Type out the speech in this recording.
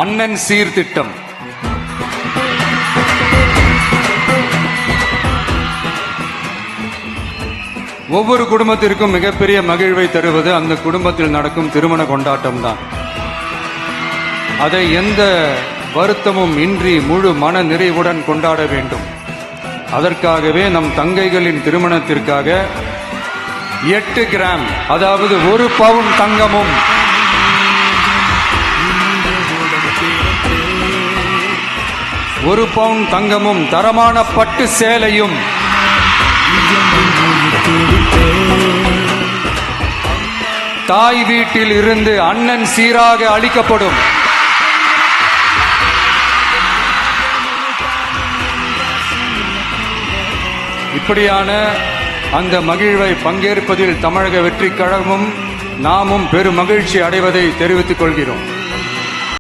அண்ணன் சீர்திட்டம். ஒவ்வொரு குடும்பத்திற்கும் மிகப்பெரிய மகிழ்வை தருவது அந்த குடும்பத்தில் நடக்கும் திருமண கொண்டாட்டம் தான். அதை எந்த வருத்தமும் இன்றி முழு மன நிறைவுடன் கொண்டாட வேண்டும். அதற்காகவே நம் தங்கைகளின் திருமணத்திற்காக 8 கிராம், அதாவது 1 பவுன் தங்கமும் 1 பவுன் தங்கமும் தரமான பட்டு சேலையும் தாய் வீட்டில் இருந்து அண்ணன் சீராக அளிக்கப்படும். இப்படியான அந்த மகிழ்வை பங்கேற்பதில் தமிழக வெற்றிக் கழகமும் நாமும் பெரும் மகிழ்ச்சி அடைவதை தெரிவித்துக் கொள்கிறோம்.